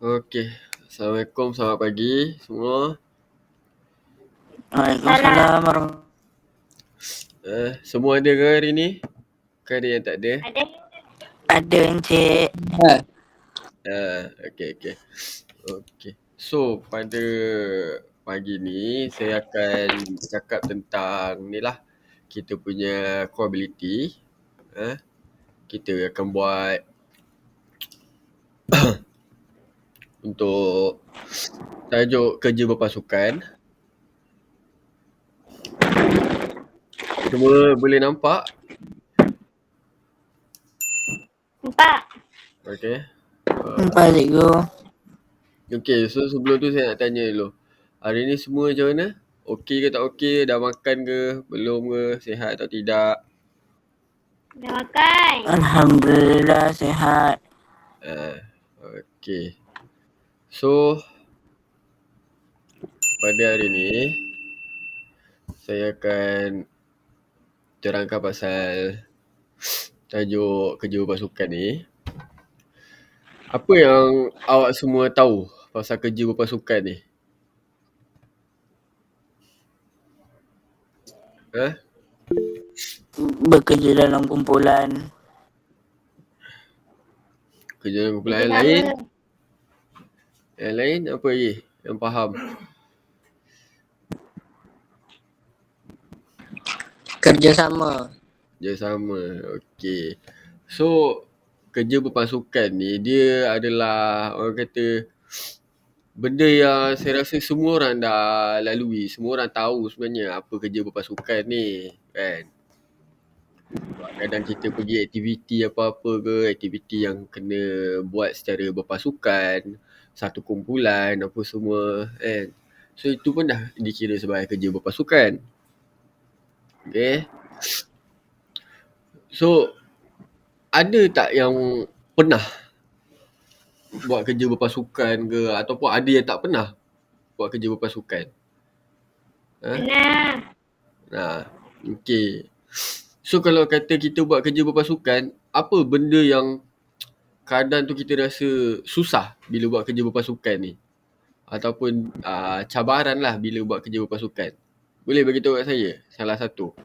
Okey. Assalamualaikum, selamat pagi semua. Waalaikumsalam warahmatullahi Semua ada ke hari ni? Ke ada yang tak ada? Ada. Ada Encik. Okey. Okey. So, pada pagi ni saya akan cakap tentang ni lah. Kita punya core ability. Kita akan buat untuk tajuk kerja berpasukan. Semua boleh nampak? Nampak? Okey. Nampak cikgu. Okey, so sebelum tu saya nak tanya dulu. Hari ni semua macam mana? Okey ke tak okey? Dah makan ke? Belum ke? Sihat atau tidak? Dah makan. Alhamdulillah sihat. Okey. So, pada hari ni saya akan terangkan pasal tajuk kerja berpasukan ni. Apa yang awak semua tahu pasal kerja berpasukan ni? Bekerja dalam kumpulan. Kerja dalam kumpulan yang Kerja lain? sama. Yang lain apa lagi yang faham? Kerjasama. Kerjasama. Okey. So, kerja berpasukan ni dia adalah orang kata benda yang saya rasa semua orang dah lalui. Semua orang tahu sebenarnya apa kerja berpasukan ni, kan. Kadang kita pergi aktiviti apa-apa ke, aktiviti yang kena buat secara berpasukan, satu kumpulan apa semua, kan. So itu pun dah dikira sebagai kerja berpasukan. Okay. So, ada tak yang pernah buat kerja berpasukan ke, ataupun ada yang tak pernah buat kerja berpasukan? Nah, Nah, okay. So kalau kata kita buat kerja berpasukan, apa benda yang kadang tu kita rasa susah bila buat kerja berpasukan ni? Ataupun cabaran lah bila buat kerja berpasukan? Boleh bagi tahu kat saya salah satu?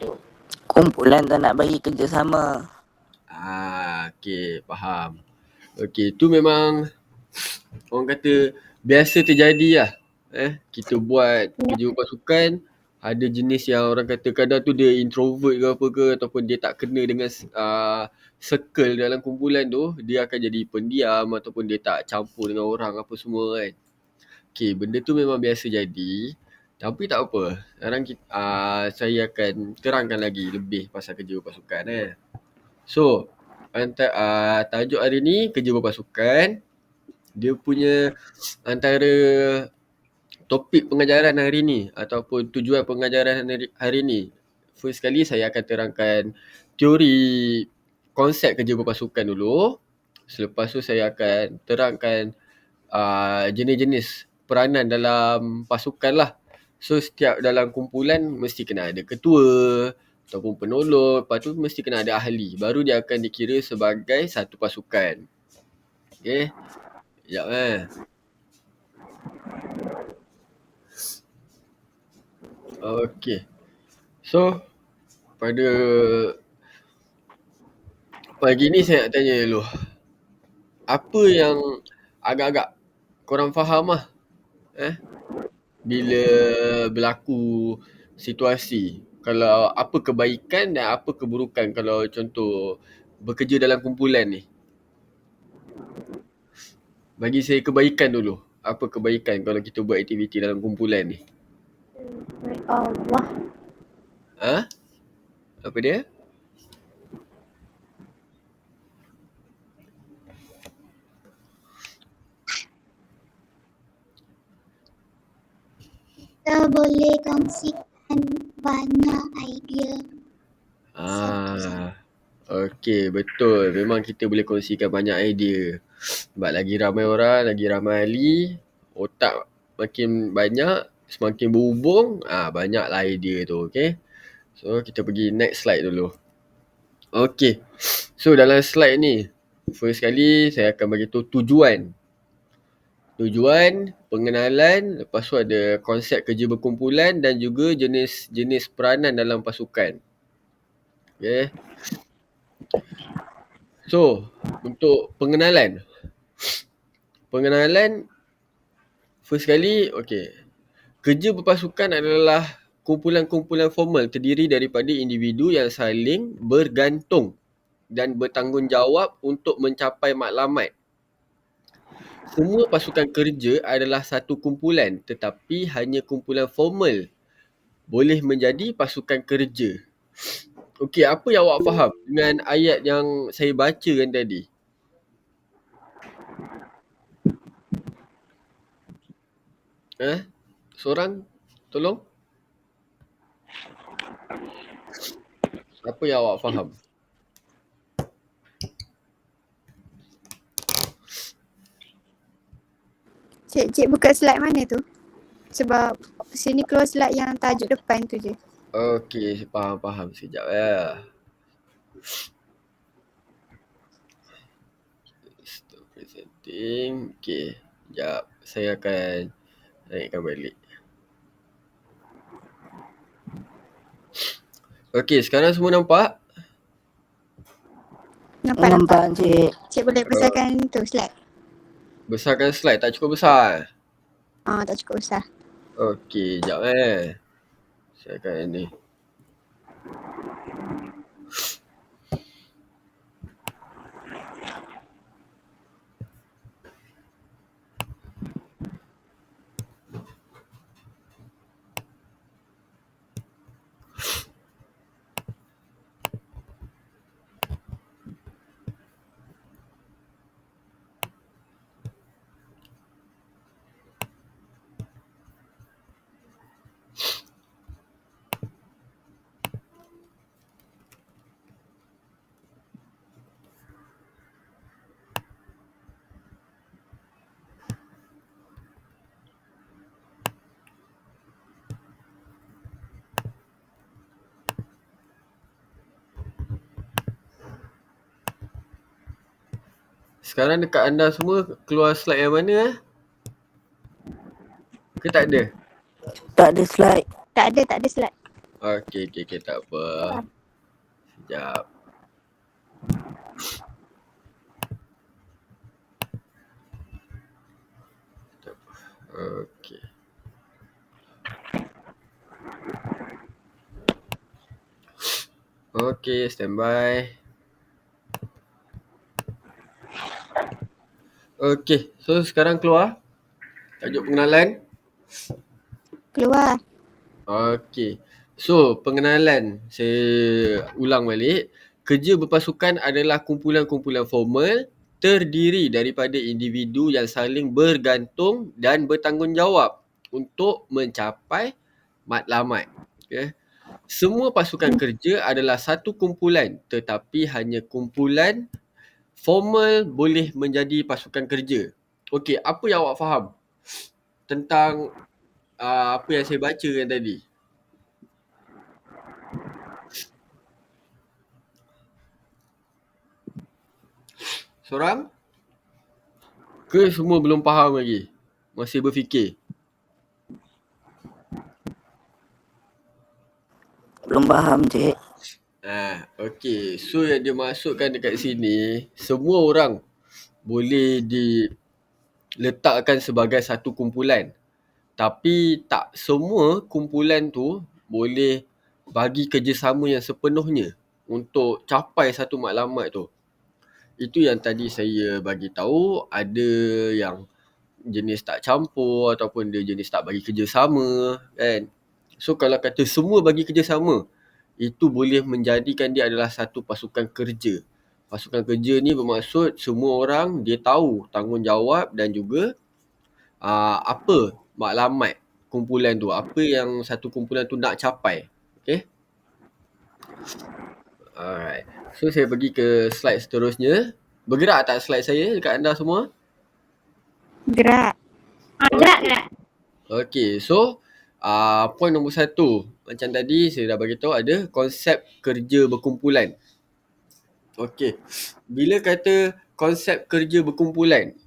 Kumpulan tak nak bagi kerjasama. Okay, faham. Okay, tu memang orang kata biasa terjadi lah. Kita buat kerja berpasukan, ada jenis yang orang kata kadang tu dia introvert ke apa ke, ataupun dia tak kena dengan circle dalam kumpulan tu, dia akan jadi pendiam ataupun dia tak campur dengan orang apa semua, kan. Okay, benda tu memang biasa jadi. Tapi tak apa. Sekarang saya akan terangkan lagi lebih pasal kerja berpasukan. So, tajuk hari ni kerja berpasukan. Dia punya antara topik pengajaran hari ni ataupun tujuan pengajaran hari ni. First sekali saya akan terangkan teori konsep kerja berpasukan dulu. Selepas tu saya akan terangkan jenis-jenis peranan dalam pasukan lah. So setiap dalam kumpulan mesti kena ada ketua ataupun penolong. Lepas tu mesti kena ada ahli. Baru dia akan dikira sebagai satu pasukan. Okay. Sekejap Okay. So, pada pagi ni saya nak tanya dulu. Apa yang agak-agak korang faham lah bila berlaku situasi. Kalau apa kebaikan dan apa keburukan kalau contoh bekerja dalam kumpulan ni. Bagi saya kebaikan dulu. Apa kebaikan kalau kita buat aktiviti dalam kumpulan ni? Allah. Apa dia? Kita boleh kongsikan banyak idea. Okey, betul. Memang kita boleh kongsikan banyak idea. Sebab lagi ramai orang, lagi ramai ahli, otak makin banyak, semakin berhubung, banyaklah idea tu, okey. So, kita pergi next slide dulu. Okey. So, dalam slide ni, first sekali saya akan bagi tahu tujuan Tujuan, pengenalan, lepas tu ada konsep kerja berkumpulan dan juga jenis-jenis peranan dalam pasukan. Okay. So, untuk pengenalan. First kali, okay. Kerja berpasukan adalah kumpulan-kumpulan formal terdiri daripada individu yang saling bergantung dan bertanggungjawab untuk mencapai matlamat. Semua pasukan kerja adalah satu kumpulan tetapi hanya kumpulan formal boleh menjadi pasukan kerja. Okey, apa yang awak faham dengan ayat yang saya bacakan tadi? Seorang tolong? Apa yang awak faham? Cik buka slide mana tu? Sebab sini keluar slide yang tajuk depan tu je. Okey, faham sekejap ya. Stop presenting. Okey, sekejap. Saya akan naikkan balik. Okey, sekarang semua nampak? Nampak Cik. Cik boleh besarkan tu slide. Besarkan slide, tak cukup besar? Tak cukup besar. Okey, sekejap saya akan ni. Sekarang dekat anda semua keluar slide yang mana? Ke tak ada? Tak ada slide. Tak ada slide. Okey, tak apa. Sekejap. Okey. Okey, standby. Okey, so sekarang keluar tajuk pengenalan. Keluar. Okey. So, pengenalan saya ulang balik. Kerja berpasukan adalah kumpulan-kumpulan formal terdiri daripada individu yang saling bergantung dan bertanggungjawab untuk mencapai matlamat. Okay. Semua pasukan kerja adalah satu kumpulan tetapi hanya kumpulan formal boleh menjadi pasukan kerja. Okey, apa yang awak faham tentang apa yang saya bacakan tadi? Seorang? Ke semua belum faham lagi? Masih berfikir? Belum faham Cik. Okey. So yang dia masukkan dekat sini, semua orang boleh diletakkan sebagai satu kumpulan. Tapi tak semua kumpulan tu boleh bagi kerjasama yang sepenuhnya untuk capai satu matlamat tu. Itu yang tadi saya bagi tahu, ada yang jenis tak campur ataupun dia jenis tak bagi kerjasama kan. So kalau kata semua bagi kerjasama, itu boleh menjadikan dia adalah satu pasukan kerja. Pasukan kerja ni bermaksud semua orang dia tahu tanggungjawab dan juga apa matlamat kumpulan tu, apa yang satu kumpulan tu nak capai. Okay. Alright. So saya pergi ke slide seterusnya. Bergerak tak slide saya dekat anda semua? Gerak. Gerak. Okay, so point nombor 1, macam tadi saya dah bagi tahu ada konsep kerja berkumpulan. Okay, bila kata konsep kerja berkumpulan,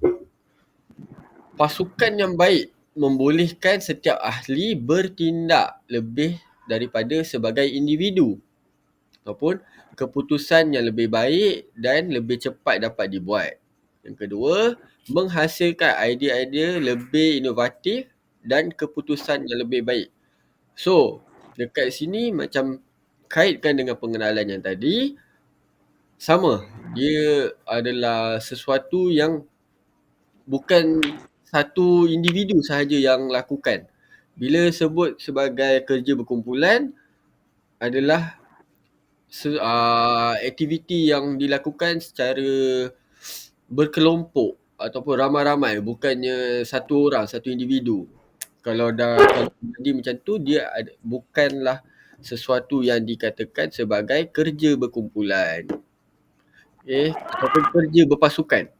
pasukan yang baik membolehkan setiap ahli bertindak lebih daripada sebagai individu ataupun keputusan yang lebih baik dan lebih cepat dapat dibuat. Yang kedua, menghasilkan idea-idea lebih inovatif dan keputusan yang lebih baik. So, dekat sini macam kaitkan dengan pengenalan yang tadi, sama. Dia adalah sesuatu yang bukan satu individu sahaja yang lakukan. Bila sebut sebagai kerja berkumpulan adalah aktiviti yang dilakukan secara berkelompok ataupun ramai-ramai, bukannya satu orang, satu individu. Kalau jadi macam tu, dia bukanlah sesuatu yang dikatakan sebagai kerja berkumpulan. Ataupun kerja berpasukan.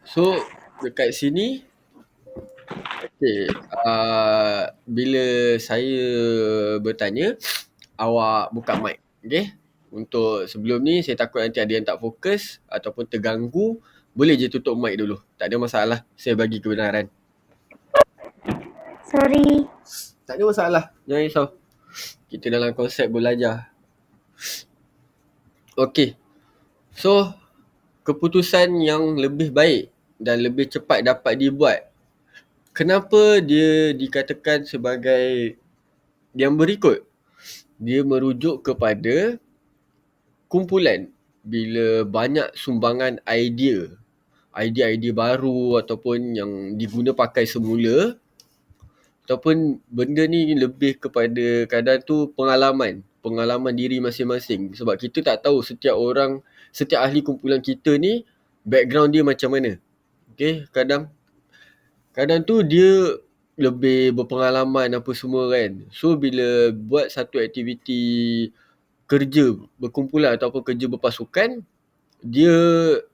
So, dekat sini, bila saya bertanya, awak buka mic. Untuk sebelum ni, saya takut nanti ada yang tak fokus ataupun terganggu. Boleh je tutup mic dulu. Tak ada masalah. Saya bagi kebenaran. Sorry. Tak ada masalah. Jangan risau. Kita dalam konsep belajar. Okey. So, keputusan yang lebih baik dan lebih cepat dapat dibuat. Kenapa dia dikatakan sebagai yang berikut? Dia merujuk kepada kumpulan. Bila banyak sumbangan idea baru ataupun yang diguna pakai semula, ataupun benda ni lebih kepada kadang tu pengalaman diri masing-masing. Sebab kita tak tahu setiap ahli kumpulan kita ni background dia macam mana. Kadang tu dia lebih berpengalaman apa semua kan. So bila buat satu aktiviti kerja berkumpulan ataupun kerja berpasukan, dia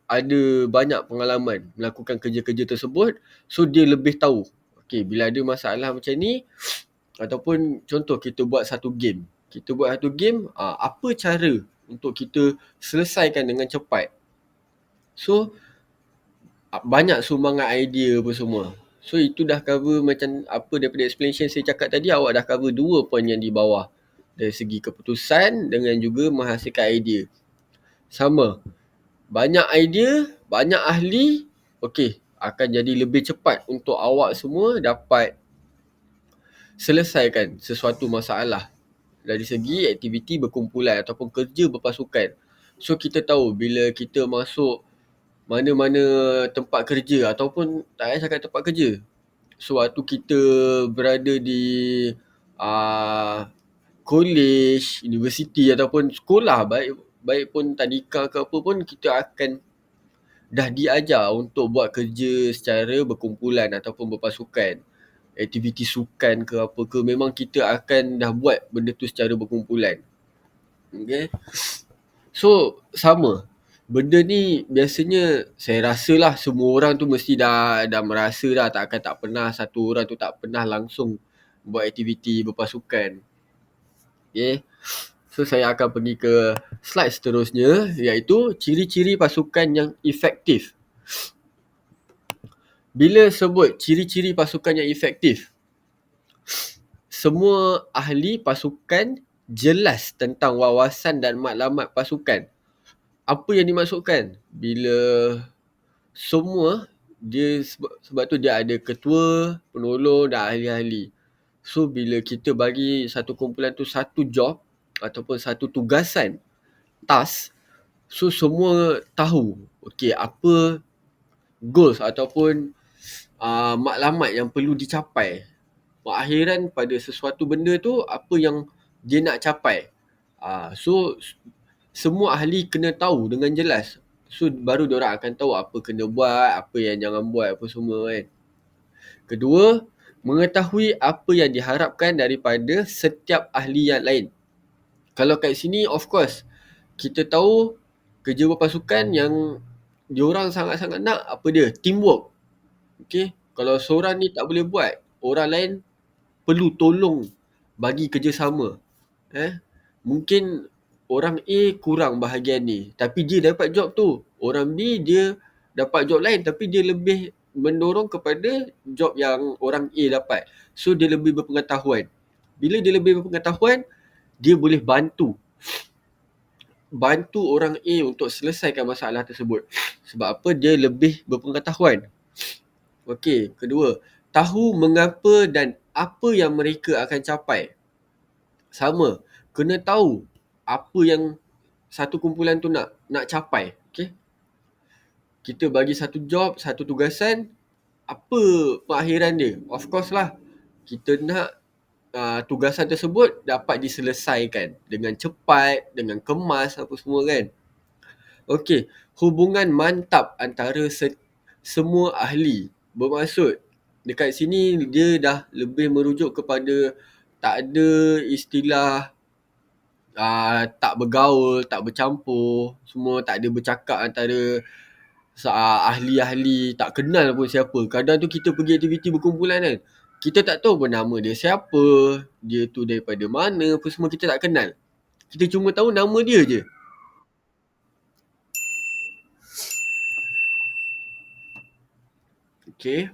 ada banyak pengalaman melakukan kerja-kerja tersebut. So dia lebih tahu. Bila ada masalah macam ni, ataupun contoh kita buat satu game. Apa cara untuk kita selesaikan dengan cepat. So banyak sumbangan idea apa semua. So itu dah cover macam apa daripada explanation saya cakap tadi, awak dah cover 2 poin yang di bawah. Dari segi keputusan dengan juga menghasilkan idea. Sama. Banyak idea, banyak ahli, akan jadi lebih cepat untuk awak semua dapat selesaikan sesuatu masalah dari segi aktiviti berkumpulan ataupun kerja berpasukan. So kita tahu bila kita masuk mana-mana tempat kerja ataupun tak payah cakap tempat kerja. So waktu kita berada di college, universiti ataupun sekolah, baik pun tadika ke apa pun, kita akan dah diajar untuk buat kerja secara berkumpulan ataupun berpasukan. Aktiviti sukan ke apa ke, memang kita akan dah buat benda tu secara berkumpulan. So sama. Benda ni biasanya saya rasalah semua orang tu mesti dah merasa dah, tak pernah satu orang tu tak pernah langsung buat aktiviti berpasukan. So saya akan pergi ke slide seterusnya, iaitu ciri-ciri pasukan yang efektif. Bila sebut ciri-ciri pasukan yang efektif, semua ahli pasukan jelas tentang wawasan dan maklumat pasukan. Apa yang dimaksudkan? Bila semua, sebab tu dia ada ketua, penolong dan ahli-ahli. So bila kita bagi satu kumpulan tu satu job ataupun satu tugasan, task, so semua tahu apa goals ataupun maklumat yang perlu dicapai. Akhiran pada sesuatu benda tu, apa yang dia nak capai. So semua ahli kena tahu dengan jelas. So baru diorang akan tahu apa kena buat, apa yang jangan buat, apa semua kan. Kedua, mengetahui apa yang diharapkan daripada setiap ahli yang lain. Kalau kat sini, of course, kita tahu kerja berpasukan yang diorang sangat-sangat nak apa dia? Teamwork. Kalau seorang ni tak boleh buat, orang lain perlu tolong bagi kerjasama. Mungkin orang A kurang bahagian ni, tapi dia dapat job tu. Orang B dia dapat job lain tapi dia lebih mendorong kepada job yang orang A dapat. So dia lebih berpengetahuan. Bila dia lebih berpengetahuan, dia boleh bantu orang A untuk selesaikan masalah tersebut. Sebab apa? Dia lebih berpengetahuan. Okey, kedua, tahu mengapa dan apa yang mereka akan capai. Sama, kena tahu apa yang satu kumpulan tu nak capai. Okey. Kita bagi satu job, satu tugasan, apa pengakhiran dia? Of course lah, kita nak tugasan tersebut dapat diselesaikan dengan cepat, dengan kemas apa semua kan. Okey, hubungan mantap antara semua ahli. Bermaksud dekat sini dia dah lebih merujuk kepada tak ada istilah tak bergaul, tak bercampur, semua tak ada bercakap antara ahli-ahli, tak kenal pun siapa. Kadang tu kita pergi aktiviti berkumpulan kan, kita tak tahu pun nama dia siapa, dia tu daripada mana, apa semua kita tak kenal. Kita cuma tahu nama dia je. Okay.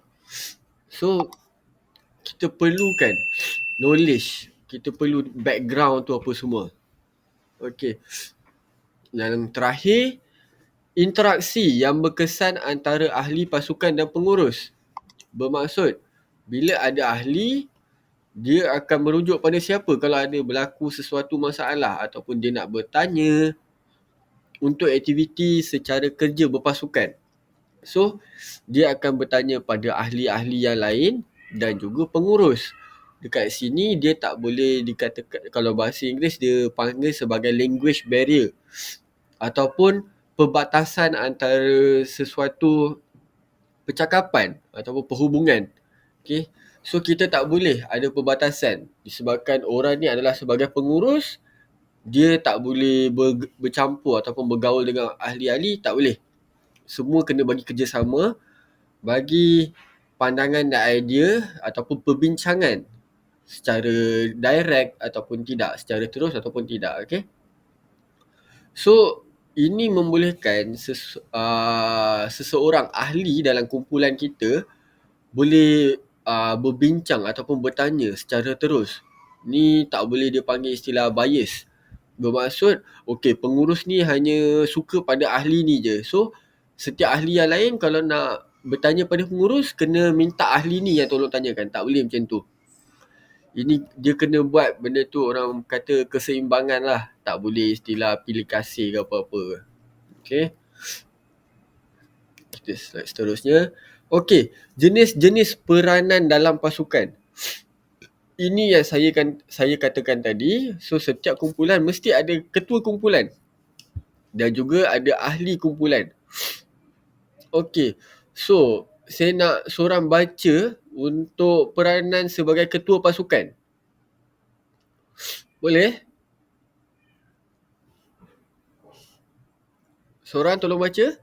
So, kita perlukan knowledge. Kita perlu background tu apa semua. Okay. Yang terakhir, interaksi yang berkesan antara ahli pasukan dan pengurus. Bermaksud, bila ada ahli, dia akan merujuk pada siapa kalau ada berlaku sesuatu masalah ataupun dia nak bertanya untuk aktiviti secara kerja berpasukan. So, dia akan bertanya pada ahli-ahli yang lain dan juga pengurus. Dekat sini dia tak boleh dikatakan, kalau bahasa Inggeris dia panggil sebagai language barrier ataupun perbatasan antara sesuatu percakapan ataupun perhubungan. Okay. So kita tak boleh ada perbatasan disebabkan orang ni adalah sebagai pengurus, dia tak boleh bercampur ataupun bergaul dengan ahli-ahli, tak boleh. Semua kena bagi kerjasama, bagi pandangan dan idea ataupun perbincangan secara direct ataupun tidak, secara terus ataupun tidak. Okay. So ini membolehkan seseorang ahli dalam kumpulan kita boleh berbincang ataupun bertanya secara terus. Ni tak boleh dia panggil istilah bias. Bermaksud, okey, pengurus ni hanya suka pada ahli ni je. So, setiap ahli yang lain kalau nak bertanya pada pengurus, kena minta ahli ni yang tolong tanyakan. Tak boleh macam tu. Ini dia kena buat benda tu, orang kata keseimbangan lah. Tak boleh istilah pilih kasih ke apa-apa. Okay. Kita slide seterusnya. Okey, jenis-jenis peranan dalam pasukan. Ini yang saya katakan tadi. So, setiap kumpulan mesti ada ketua kumpulan dan juga ada ahli kumpulan. Okey, so saya nak seorang baca untuk peranan sebagai ketua pasukan. Boleh? Seorang tolong baca.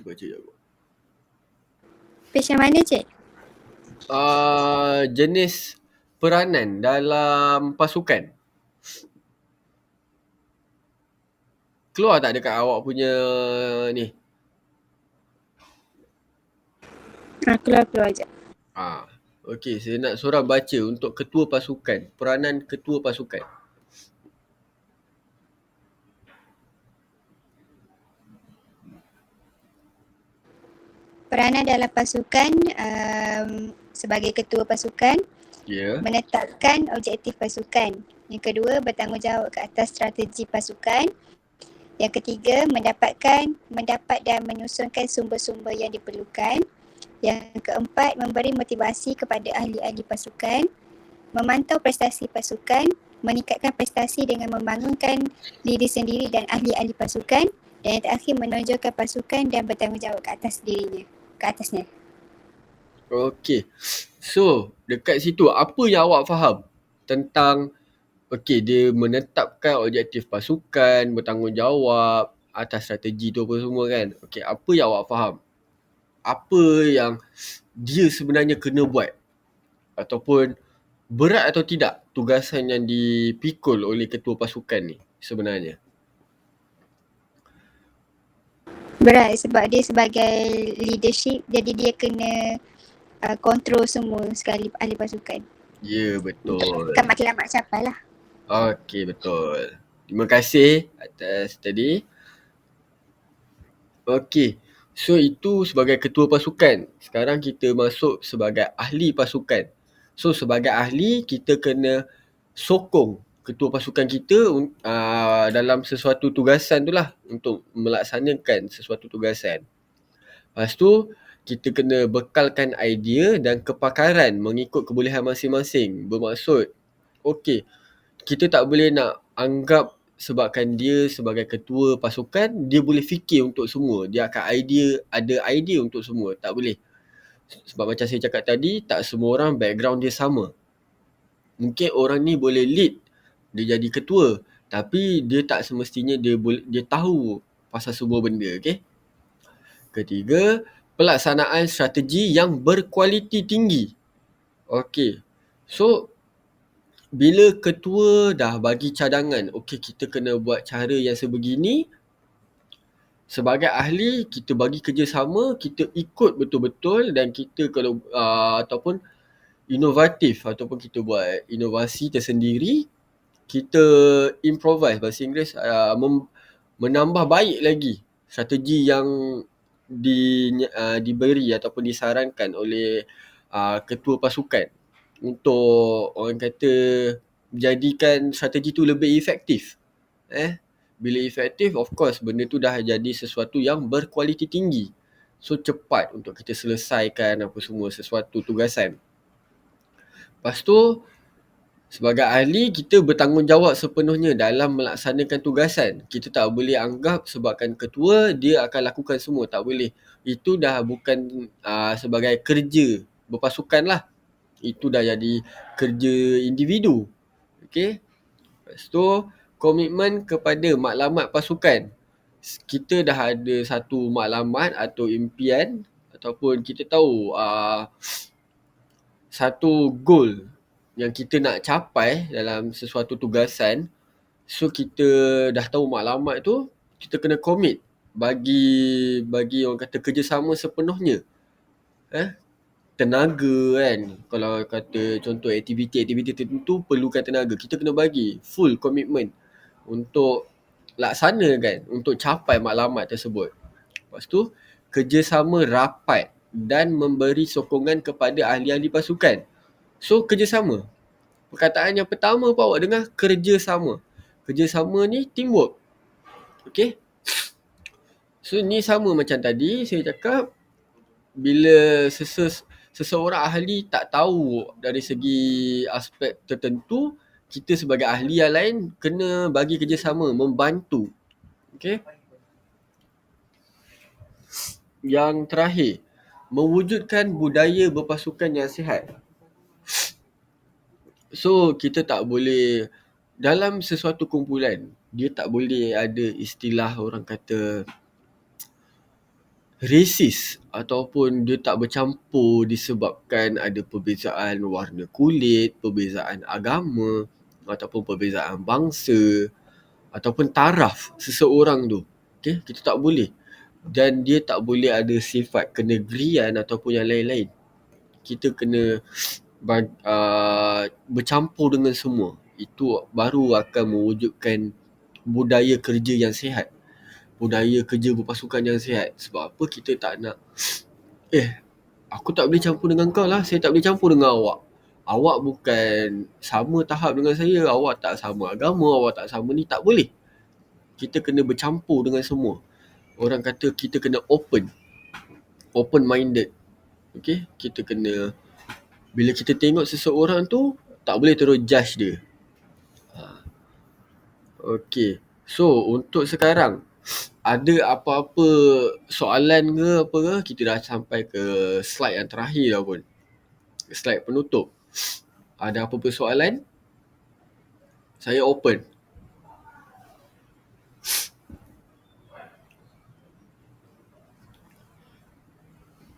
Baca je. Page yang mana, Cik? Jenis peranan dalam pasukan. Keluar tak dekat awak punya ni? Keluar je. Okey, saya nak seorang baca untuk ketua pasukan. Peranan ketua pasukan. Peranan dalam pasukan sebagai ketua pasukan, menetapkan objektif pasukan. Yang kedua, bertanggungjawab ke atas strategi pasukan. Yang ketiga, mendapat dan menyusunkan sumber-sumber yang diperlukan. Yang keempat, memberi motivasi kepada ahli-ahli pasukan. Memantau prestasi pasukan, meningkatkan prestasi dengan membangunkan diri sendiri dan ahli-ahli pasukan. Dan yang terakhir, menonjolkan pasukan dan bertanggungjawab ke atasnya. Okey. So, dekat situ apa yang awak faham tentang dia menetapkan objektif pasukan, bertanggungjawab atas strategi tu apa semua kan. Okey, apa yang awak faham? Apa yang dia sebenarnya kena buat? Ataupun berat atau tidak tugasan yang dipikul oleh ketua pasukan ni sebenarnya? Berat sebab dia sebagai leadership, jadi dia kena kontrol semua sekali ahli pasukan. Ya, betul. Kan makin lama capai lah. Okey, betul. Terima kasih atas tadi. Okey. So itu sebagai ketua pasukan. Sekarang kita masuk sebagai ahli pasukan. So sebagai ahli kita kena sokong ketua pasukan kita dalam sesuatu tugasan tu lah, untuk melaksanakan sesuatu tugasan. Lepas tu kita kena bekalkan idea dan kepakaran mengikut kebolehan masing-masing. Bermaksud, okey, kita tak boleh nak anggap sebabkan dia sebagai ketua pasukan, dia boleh fikir untuk semua. Dia akan ada idea untuk semua. Tak boleh. Sebab macam saya cakap tadi, tak semua orang background dia sama. Mungkin orang ni boleh lead, dia jadi ketua, tapi dia tak semestinya dia tahu pasal semua benda. Okay? Ketiga, pelaksanaan strategi yang berkualiti tinggi. Okey. So bila ketua dah bagi cadangan, okey kita kena buat cara yang sebegini, sebagai ahli kita bagi kerjasama, kita ikut betul-betul dan kita kalau ataupun inovatif ataupun kita buat inovasi tersendiri, kita improvise, bahasa Inggeris, menambah baik lagi strategi yang diberi ataupun disarankan oleh ketua pasukan untuk orang kata jadikan strategi tu lebih efektif. Bila efektif, of course benda tu dah jadi sesuatu yang berkualiti tinggi. So cepat untuk kita selesaikan apa semua sesuatu tugasan. Lepas tu sebagai ahli kita bertanggungjawab sepenuhnya dalam melaksanakan tugasan. Kita tak boleh anggap sebabkan ketua dia akan lakukan semua, tak boleh. Itu dah bukan sebagai kerja berpasukan lah. Itu dah jadi kerja individu. Okay. Lepas tu komitmen kepada maklumat pasukan. Kita dah ada satu maklumat atau impian ataupun kita tahu satu goal yang kita nak capai dalam sesuatu tugasan. So kita dah tahu maklumat tu, kita kena commit bagi orang kata kerjasama sepenuhnya. Tenaga kan, kalau kata contoh aktiviti tertentu perlukan tenaga, kita kena bagi full commitment untuk laksanakan, untuk capai maklumat tersebut. Lepas tu kerjasama rapat dan memberi sokongan kepada ahli-ahli pasukan. So kerjasama, perkataan yang pertama pun awak dengar, kerjasama. Kerjasama ni teamwork. Okay. So ni sama macam tadi saya cakap, bila seseorang ahli tak tahu dari segi aspek tertentu, kita sebagai ahli yang lain kena bagi kerjasama, membantu. Okay. Yang terakhir, mewujudkan budaya berpasukan yang sihat. So kita tak boleh, dalam sesuatu kumpulan, dia tak boleh ada istilah orang kata racist ataupun dia tak bercampur disebabkan ada perbezaan warna kulit, perbezaan agama ataupun perbezaan bangsa ataupun taraf seseorang tu. Okay? Kita tak boleh. Dan dia tak boleh ada sifat kenegerian ataupun yang lain-lain. Kita kena bercampur dengan semua. Itu baru akan mewujudkan budaya kerja yang sihat. Budaya kerja berpasukan yang sihat. Sebab apa kita tak nak, aku tak boleh campur dengan kau lah, saya tak boleh campur dengan awak. Awak bukan sama tahap dengan saya, awak tak sama agama, awak tak sama ni, tak boleh. Kita kena bercampur dengan semua. Orang kata kita kena open minded. Okay, kita kena, bila kita tengok seseorang tu, tak boleh terus judge dia. Okay, so untuk sekarang, ada apa-apa soalan ke apa ke? Kita dah sampai ke slide yang terakhir dah pun. Slide penutup. Ada apa-apa soalan? Saya open.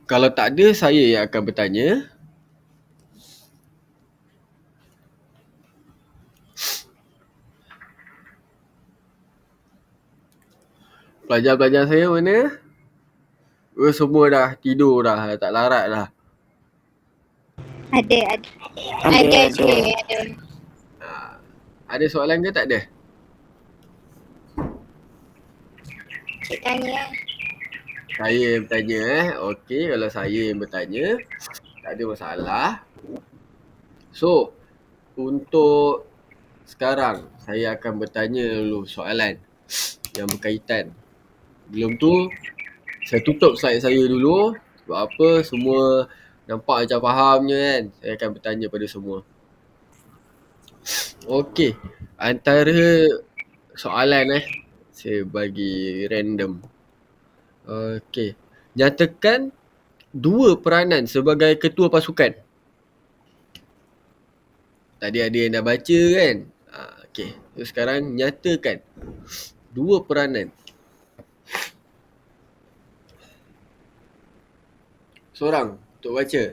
Kalau tak ada, saya yang akan bertanya. Pelajar-pelajar saya mana? Semua dah tidur dah, tak larat dah. Ada Ada. je, ada. Ada soalan ke tak ada? Cik tanya. Saya yang bertanya Okey, kalau saya yang bertanya, tak ada masalah. So, untuk sekarang saya akan bertanya dulu soalan yang berkaitan. Belum tu, saya tutup slide saya dulu. Sebab apa, semua nampak macam faham je kan. Saya akan bertanya pada semua. Okey, antara soalan saya bagi random. Okey, nyatakan 2 peranan sebagai ketua pasukan. Tadi ada yang dah baca kan? Okey, so sekarang nyatakan 2 peranan. Seorang untuk baca.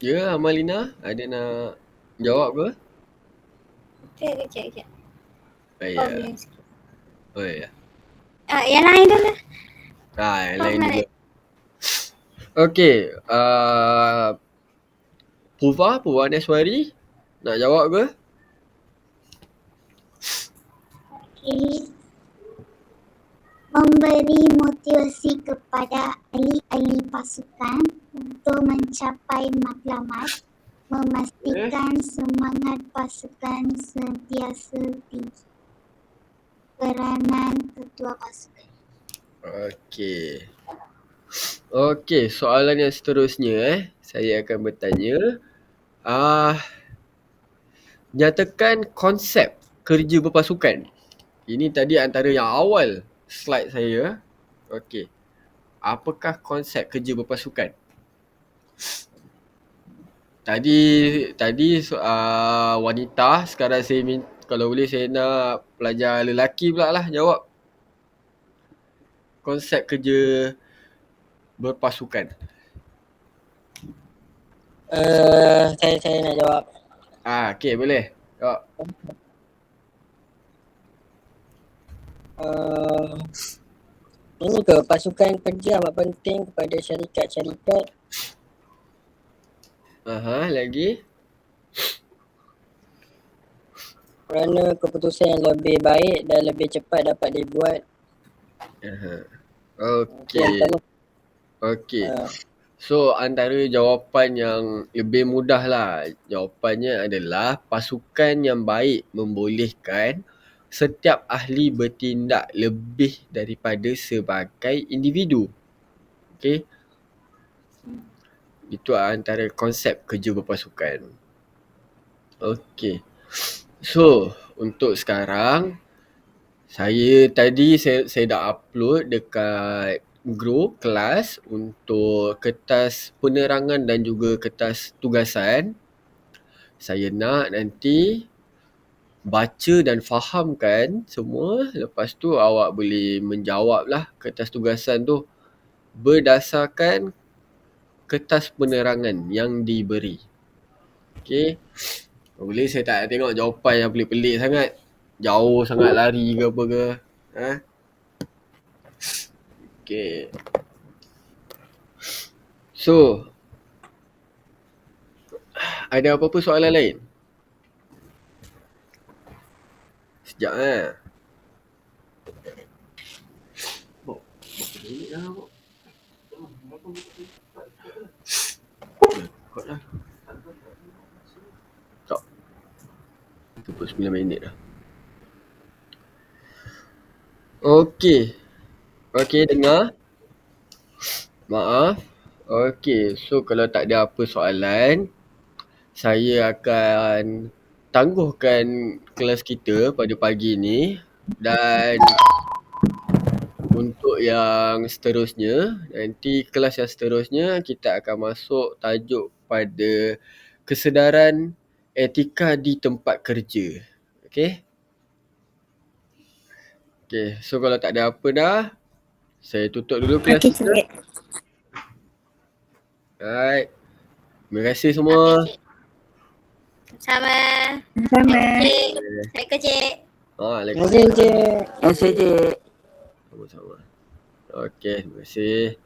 Ya, Amalina, ada nak jawab ke? Sekejap. Oh ya. Problem sikit. Oh ya. Yang lain dulu. Yang lain dulu. Okey, Puva Neswari nak jawab ke? Okay. Memberi motivasi kepada ahli-ahli pasukan untuk mencapai matlamat, memastikan semangat pasukan sentiasa tinggi. Peranan ketua pasukan. Okey, soalan yang seterusnya saya akan bertanya. Nyatakan konsep kerja berpasukan. Ini tadi antara yang awal slide saya. Okey. Apakah konsep kerja berpasukan? Tadi wanita, sekarang saya kalau boleh saya nak pelajar lelaki pula lah jawab. Konsep kerja berpasukan. Saya nak jawab. Okey, boleh. Jawab. Ini ke pasukan kerja amat penting kepada syarikat-syarikat. Lagi. Kerana keputusan yang lebih baik dan lebih cepat dapat dibuat. Okey. So, antara jawapan yang lebih mudah lah. Jawapannya adalah pasukan yang baik membolehkan setiap ahli bertindak lebih daripada sebagai individu. Okey. Itu antara konsep kerja berpasukan. Okey. So, untuk sekarang saya dah upload dekat group kelas untuk kertas penerangan dan juga kertas tugasan. Saya nak nanti baca dan fahamkan semua. Lepas tu awak boleh menjawab lah kertas tugasan tu berdasarkan kertas penerangan yang diberi. Okey. Boleh saya tak tengok jawapan yang pelik-pelik sangat. Jauh sangat lari ke apa ke. Okay. So, ada apa-apa soalan lain? Sekejap Tak. 39 minit dah. Okey, dengar. Maaf. Okey, so kalau tak ada apa soalan, saya akan tangguhkan kelas kita pada pagi ni. Dan untuk yang seterusnya, nanti kelas yang seterusnya kita akan masuk tajuk pada kesedaran etika di tempat kerja. Okey? Okey, so kalau tak ada apa dah, saya tutup dulu kelas kita. Alright. Terima kasih semua. Sama. Sama. Assalamualaikum, Cik. Waalaikumsalam. Terima kasih, Cik. Cik. Sama-sama. Okey, terima kasih.